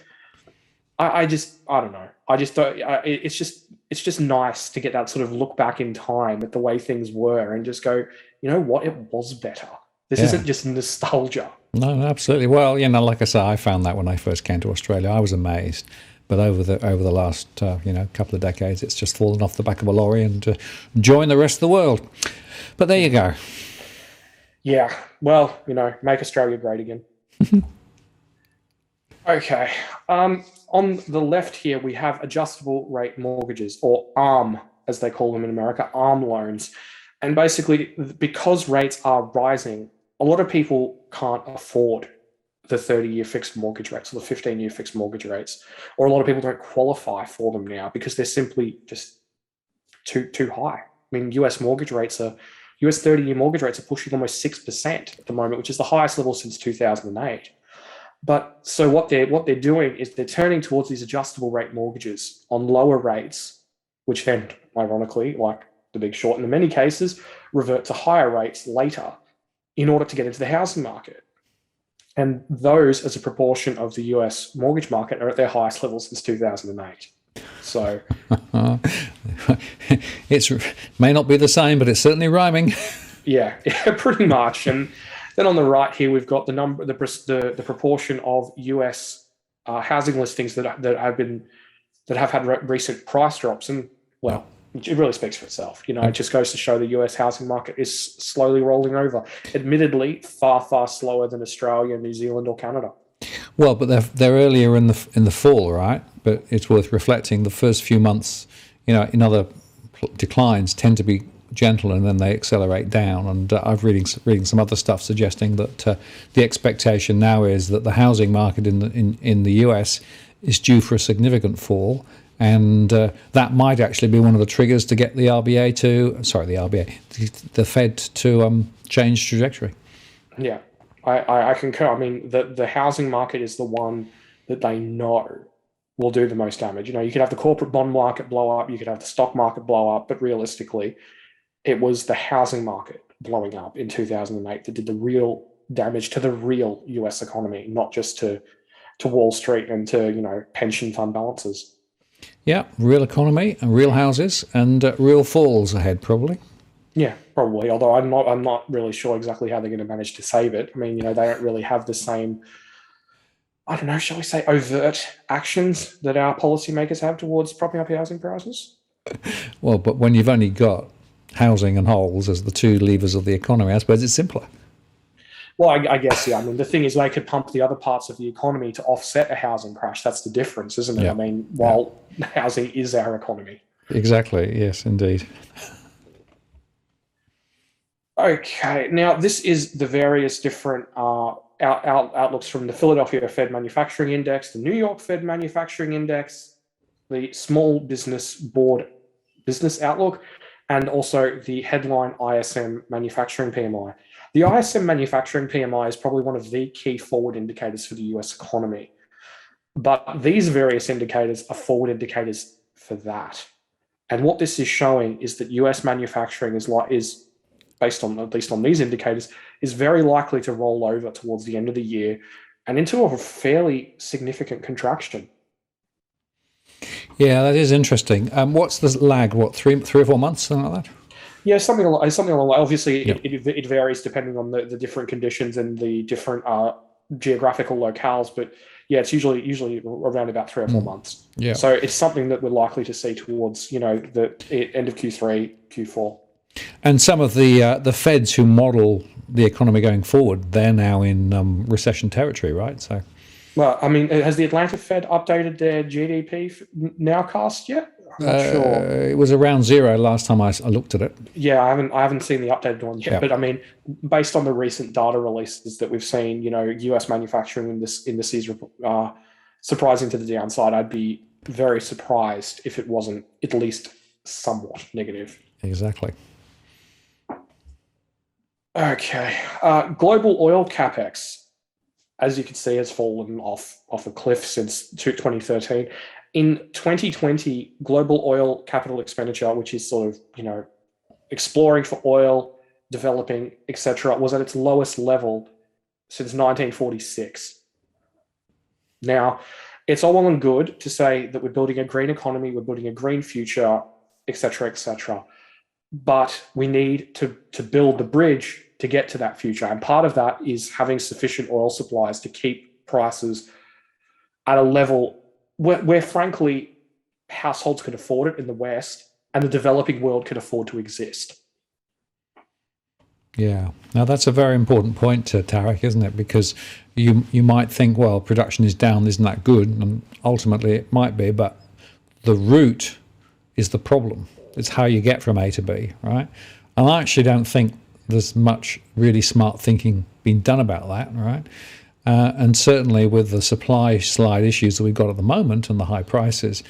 B: I don't know. I just don't, it's just nice to get that sort of look back in time at the way things were and just go, what, it was better. This isn't just nostalgia.
A: No, absolutely. Well, like I say, I found that when I first came to Australia, I was amazed. But over the last couple of decades, it's just fallen off the back of a lorry and joined the rest of the world. But there you go.
B: Yeah. Well, make Australia great again. Okay. On the left here, we have adjustable rate mortgages, or ARM, as they call them in America, ARM loans. And basically, because rates are rising, a lot of people can't afford the 30-year fixed mortgage rates or the 15-year fixed mortgage rates, or a lot of people don't qualify for them now because they're simply just too high. I mean, US 30-year mortgage rates are pushing almost 6% at the moment, which is the highest level since 2008. But so what they're doing is they're turning towards these adjustable rate mortgages on lower rates, which then, ironically, like The Big Short, in many cases, revert to higher rates later in order to get into the housing market. And those, as a proportion of the US mortgage market, are at their highest level since 2008. So
A: It may not be the same, but it's certainly rhyming.
B: yeah, pretty much. And then on the right here, we've got the proportion of US housing listings that have had recent price drops, and well, it really speaks for itself. It just goes to show the US housing market is slowly rolling over. Admittedly, far slower than Australia, New Zealand, or Canada.
A: Well, but they're earlier in the fall, right? But it's worth reflecting. The first few months, in other declines tend to be gentle, and then they accelerate down. And I've reading some other stuff suggesting that the expectation now is that the housing market in the US is due for a significant fall, and that might actually be one of the triggers to get the Fed to change trajectory.
B: Yeah, I concur. I mean, the housing market is the one that they know will do the most damage. You could have the corporate bond market blow up, you could have the stock market blow up, but realistically, it was the housing market blowing up in 2008 that did the real damage to the real US economy, not just to Wall Street and to pension fund balances.
A: Yeah, real economy and real houses and real falls ahead, probably.
B: Yeah, probably. Although I'm not really sure exactly how they're going to manage to save it. I mean, they don't really have the same, I don't know, shall we say, overt actions that our policymakers have towards propping up housing prices.
A: Well, but when you've only got housing and holes as the two levers of the economy, I suppose it's simpler.
B: Well, I guess, yeah. I mean, the thing is they could pump the other parts of the economy to offset a housing crash. That's the difference, isn't it?
A: Yeah.
B: I mean, while housing is our economy.
A: Exactly. Yes, indeed.
B: Okay. Now, this is the various different outlooks from the Philadelphia Fed Manufacturing Index, the New York Fed Manufacturing Index, the Small Business Board Business Outlook, and also the headline ISM Manufacturing PMI. The ISM Manufacturing PMI is probably one of the key forward indicators for the US economy. But these various indicators are forward indicators for that. And what this is showing is that US manufacturing is based on, at least on these indicators, is very likely to roll over towards the end of the year and into a fairly significant contraction.
A: Yeah, that is interesting. What's the lag? What, three or 4 months, something like that?
B: Yeah, something along the way. Obviously, it varies depending on the different conditions and the different geographical locales. But yeah, it's usually around about 3 or 4 months.
A: Yeah.
B: So it's something that we're likely to see towards the end of Q3, Q4.
A: And some of the Feds who model the economy going forward, they're now in recession territory, right? So.
B: Well, I mean, has the Atlanta Fed updated their GDP nowcast yet? I'm not sure.
A: It was around zero last time I looked at it.
B: Yeah, I haven't seen the updated one yet. Yeah. But I mean, based on the recent data releases that we've seen, US manufacturing indices surprising to the downside. I'd be very surprised if it wasn't at least somewhat negative.
A: Exactly.
B: Okay, global oil capex, as you can see, has fallen off a cliff since 2013. In 2020, global oil capital expenditure, which is sort of, exploring for oil, developing, etc., was at its lowest level since 1946. Now, it's all well and good to say that we're building a green economy, we're building a green future, etc., etc., but we need to build the bridge to get to that future. And part of that is having sufficient oil supplies to keep prices at a level where frankly, households could afford it in the West and the developing world could afford to exist.
A: Yeah. Now that's a very important point to Tarric, isn't it? Because you might think, well, production is down, isn't that good? And ultimately it might be, but the route is the problem. It's how you get from A to B, right? And I actually don't think there's much really smart thinking being done about that, right? And certainly with the supply side issues that we've got at the moment and the high prices,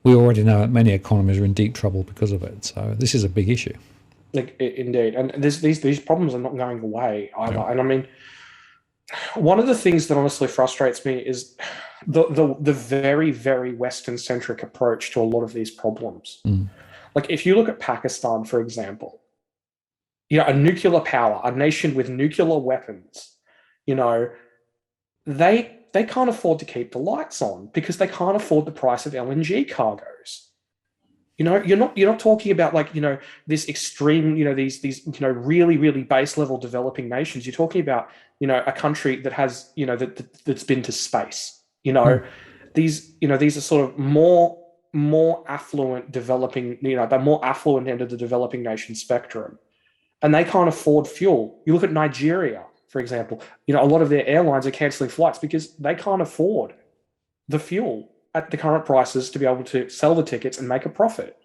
A: we already know that many economies are in deep trouble because of it. So this is a big issue.
B: Like indeed, and these problems are not going away either.
A: Yeah.
B: And I mean, one of the things that honestly frustrates me is the very, very Western centric approach to a lot of these problems.
A: Mm.
B: Like if you look at Pakistan, for example, a nuclear power, a nation with nuclear weapons, you know, they can't afford to keep the lights on because they can't afford the price of LNG cargoes. You're not talking about like, this extreme, these really, really base level developing nations. You're talking about, a country that has, that's been to space.
A: Mm.
B: These are sort of more affluent developing, the more affluent end of the developing nation spectrum. And they can't afford fuel. You look at Nigeria, for example, a lot of their airlines are canceling flights because they can't afford the fuel at the current prices to be able to sell the tickets and make a profit.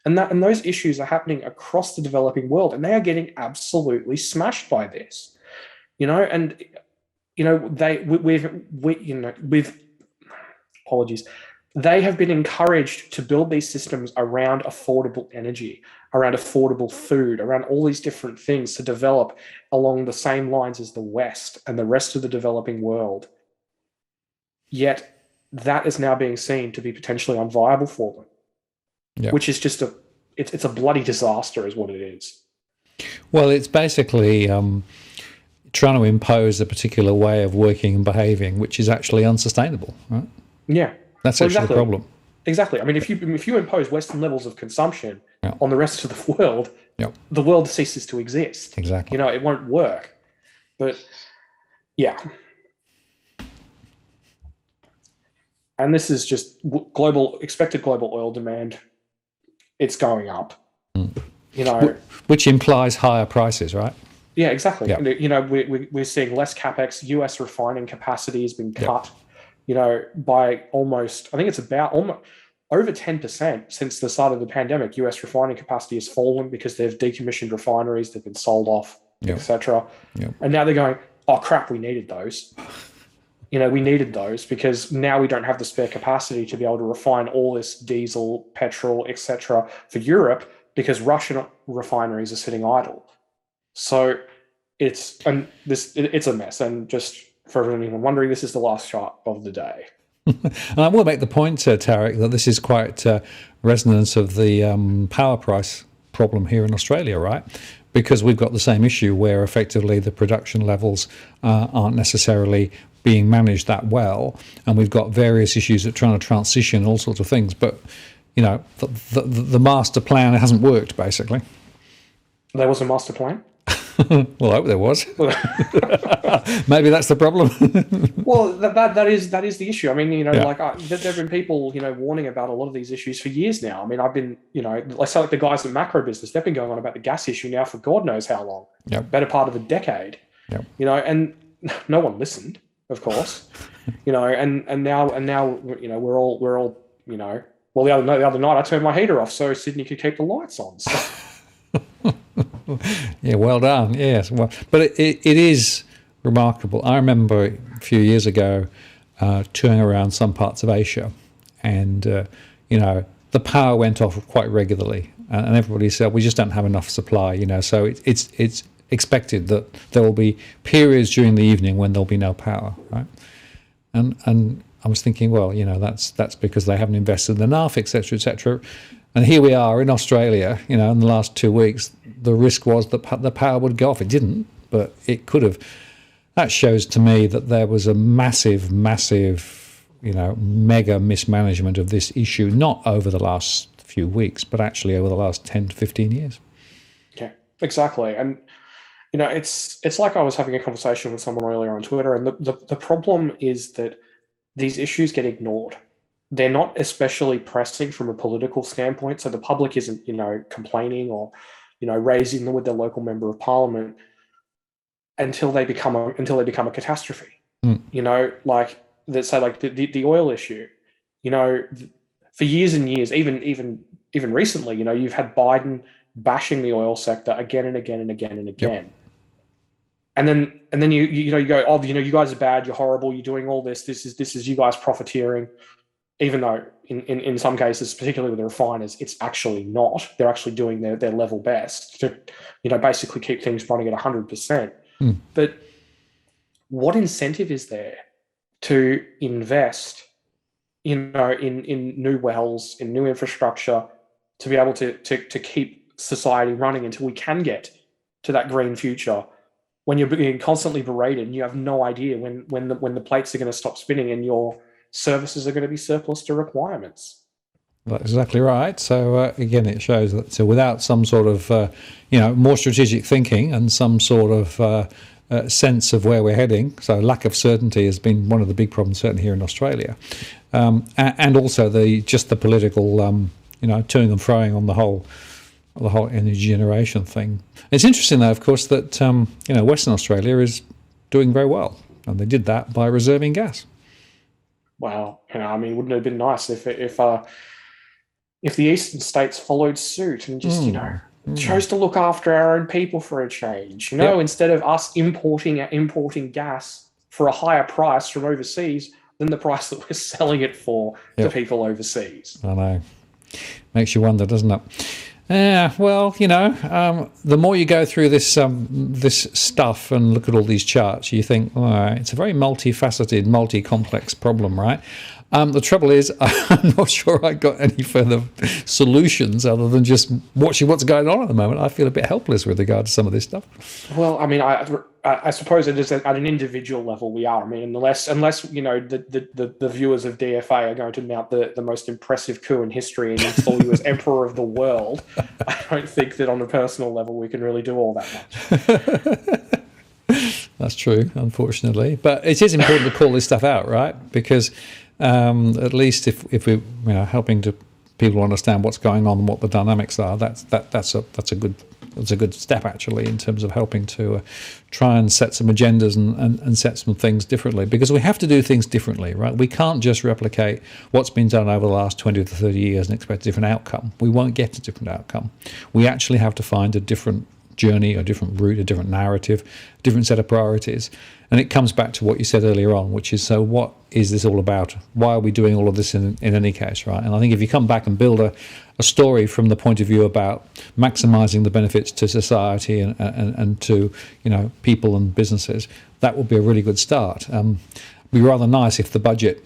B: And those issues are happening across the developing world, and they are getting absolutely smashed by this. And they with apologies, they have been encouraged to build these systems around affordable energy, around affordable food, around all these different things to develop along the same lines as the West and the rest of the developing world. Yet that is now being seen to be potentially unviable for them,
A: Yeah.
B: which is just it's a bloody disaster is what it is.
A: Well, it's basically trying to impose a particular way of working and behaving, which is actually unsustainable, right?
B: Yeah.
A: That's
B: Well,
A: actually
B: exactly.
A: the problem.
B: Exactly. I mean, if you impose Western levels of consumption
A: Yeah.
B: on the rest of the world,
A: Yeah.
B: the world ceases to exist.
A: Exactly.
B: It won't work. But yeah. And this is just expected global oil demand. It's going up.
A: Which implies higher prices, right?
B: Yeah, exactly.
A: Yeah.
B: We're seeing less capex. US refining capacity has been
A: Yeah.
B: cut, by almost, I think it's about almost over 10% since the start of the pandemic. US refining capacity has fallen because they've decommissioned refineries, they've been sold off,
A: Yeah.
B: etc.
A: Yeah.
B: And now they're going, oh crap, we needed those. We needed those because now we don't have the spare capacity to be able to refine all this diesel, petrol, etc. for Europe because Russian refineries are sitting idle. So it's a mess. And just for anyone wondering, this is the last shot of the day.
A: And I will make the point, Tarric, that this is quite resonance of the power price problem here in Australia, right? Because we've got the same issue where effectively the production levels aren't necessarily being managed that well, and we've got various issues of trying to transition all sorts of things. But the master plan hasn't worked, basically.
B: There was a master plan.
A: Well, I hope there was. Maybe that's the problem.
B: Well, that is the issue. I mean, like there have been people, warning about a lot of these issues for years now. I mean, I've been, like the guys in macro business, they've been going on about the gas issue now for God knows how long.
A: Yep.
B: Better part of a decade.
A: Yep.
B: And no one listened, of course. And now we're all well, the other night I turned my heater off so Sydney could keep the lights on. So.
A: Yeah, well done. Yes, well, but it is remarkable. I remember a few years ago touring around some parts of Asia, and the power went off quite regularly, and everybody said we just don't have enough supply. So it's expected that there will be periods during the evening when there'll be no power, right? And I was thinking, well, that's because they haven't invested enough, etc., etc. And here we are in Australia, in the last 2 weeks, the risk was that the power would go off. It didn't, but it could have. That shows to me that there was a massive, mega mismanagement of this issue, not over the last few weeks, but actually over the last 10 to 15 years.
B: Yeah, exactly. And, it's like I was having a conversation with someone earlier on Twitter, and the problem is that these issues get ignored. They're not especially pressing from a political standpoint, so the public isn't, complaining or, raising them with their local member of parliament. until they become a catastrophe.
A: Mm.
B: You know, like let's say like the oil issue. You know, for years and years, even recently, you know, you've had Biden bashing the oil sector again and again and again and
A: Yep.
B: again. And then you know you go, oh, you know, you guys are bad, you're horrible, you're doing all this. This is you guys profiteering, even though in some cases, particularly with the refiners, it's actually not. They're actually doing their level best to, you know, basically keep things running at 100%.
A: Mm.
B: But what incentive is there to invest, you know, in new wells, in new infrastructure, to be able to keep society running until we can get to that green future, when you're being constantly berated and you have no idea when the plates are going to stop spinning and your services are going to be surplus to requirements.
A: That's exactly right. So again, it shows that without some sort of more strategic thinking and some sort of sense of where we're heading, so lack of certainty has been one of the big problems certainly here in Australia, and also the political toing and froing on the whole energy generation thing. It's interesting though, of course, that Western Australia is doing very well, and they did that by reserving gas.
B: Wow, you know, I mean, wouldn't it have been nice if the eastern states followed suit and just chose to look after our own people for a change? You know,
A: Yep.
B: instead of us importing gas for a higher price from overseas than the price that we're selling it for to
A: Yep.
B: people overseas.
A: I know. Makes you wonder, doesn't it? Yeah, well, the more you go through this stuff and look at all these charts, you think, all right, it's a very multifaceted, multi-complex problem, right? The trouble is, I'm not sure I got any further solutions other than just watching what's going on at the moment. I feel a bit helpless with regard to some of this stuff.
B: Well, I mean, I suppose it is at an individual level we are. I mean, unless you know the viewers of DFA are going to mount the most impressive coup in history and install you as emperor of the world, I don't think that on a personal level we can really do all that much.
A: That's true, unfortunately. But it is important to call this stuff out, right? Because at least if we're helping to people understand what's going on and what the dynamics are, that's a good step actually in terms of helping to try and set some agendas and set some things differently, because we have to do things differently, right? We can't just replicate what's been done over the last 20 to 30 years and expect a different outcome. We won't get a different outcome. We actually have to find a different journey, a different route, a different narrative, a different set of priorities. And it comes back to what you said earlier on, which is, so what is this all about? Why are we doing all of this in any case, right? And I think if you come back and build a story from the point of view about maximising the benefits to society and to people and businesses, that would be a really good start. It'd be rather nice if the budget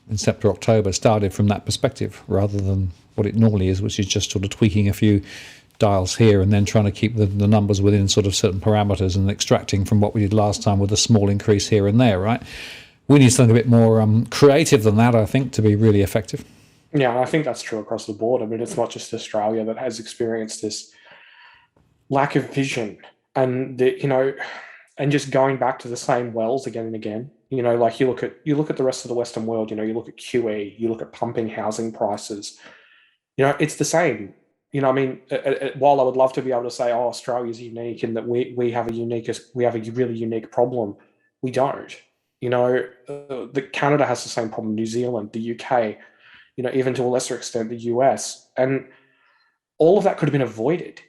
A: in September, October started from that perspective rather than what it normally is, which is just sort of tweaking a few dials here and then trying to keep the numbers within sort of certain parameters and extracting from what we did last time with a small increase here and there, right? We need something a bit more creative than that, I think, to be really effective.
B: Yeah, I think that's true across the board. I mean, it's not just Australia that has experienced this lack of vision and and just going back to the same wells again and again. You know, like you look at the rest of the Western world. You look at QE, you look at pumping housing prices. It's the same. I mean, while I would love to be able to say, "Oh, Australia's unique," and that we have a really unique problem, we don't. The Canada has the same problem. New Zealand, the UK, even to a lesser extent, the US, and all of that could have been avoided.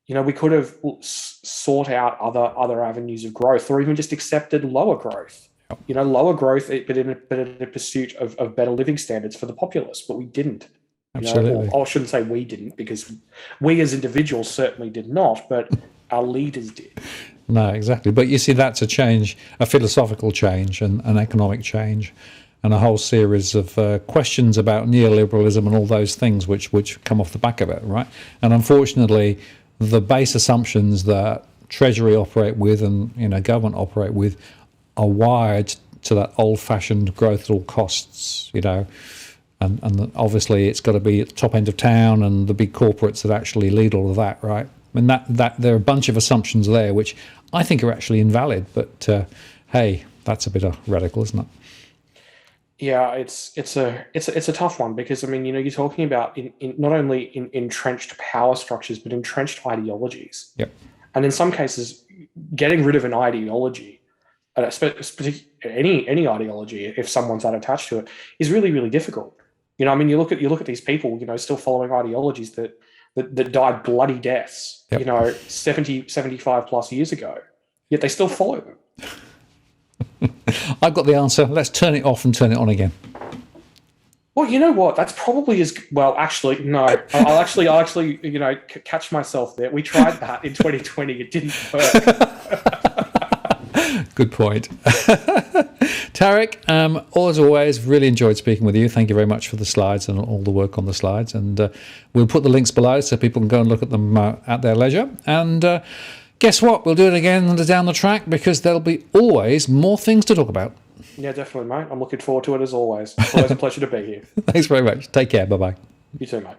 B: We could have sought out other avenues of growth, or even just accepted lower growth. Lower growth, but in a pursuit of better living standards for the populace. But we didn't.
A: Absolutely.
B: Or I shouldn't say we didn't, because we as individuals certainly did not, but our leaders did.
A: No, exactly. But you see, that's a change, a philosophical change and an economic change, and a whole series of questions about neoliberalism and all those things which come off the back of it, right? And unfortunately, the base assumptions that Treasury operate with and government operate with are wired to that old-fashioned growth at all costs, and obviously it's got to be at the top end of town and the big corporates that actually lead all of that, right? I mean, that there are a bunch of assumptions there which I think are actually invalid, but hey, that's a bit radical, isn't it?
B: Yeah, it's a tough one, because I mean, you're talking about in not only in entrenched power structures but entrenched ideologies.
A: Yep.
B: And in some cases, getting rid of an ideology, any ideology, if someone's that attached to it, is really, really difficult. You know, I mean, you look at these people, you know, still following ideologies that died bloody deaths,
A: Yep.
B: you know, 70, 75 plus years ago, yet they still follow them.
A: I've got the answer. Let's turn it off and turn it on again.
B: Well, you know what? That's probably as well. Actually, no. I'll actually, you know, catch myself there. We tried that in 2020. It didn't work.
A: Good point. Tarric, as always, really enjoyed speaking with you. Thank you very much for the slides and all the work on the slides. And we'll put the links below so people can go and look at them at their leisure. And guess what? We'll do it again down the track because there'll be always more things to talk about.
B: Yeah, definitely, mate. I'm looking forward to it as always. Always a pleasure to be here.
A: Thanks very much. Take care. Bye-bye.
B: You too, mate.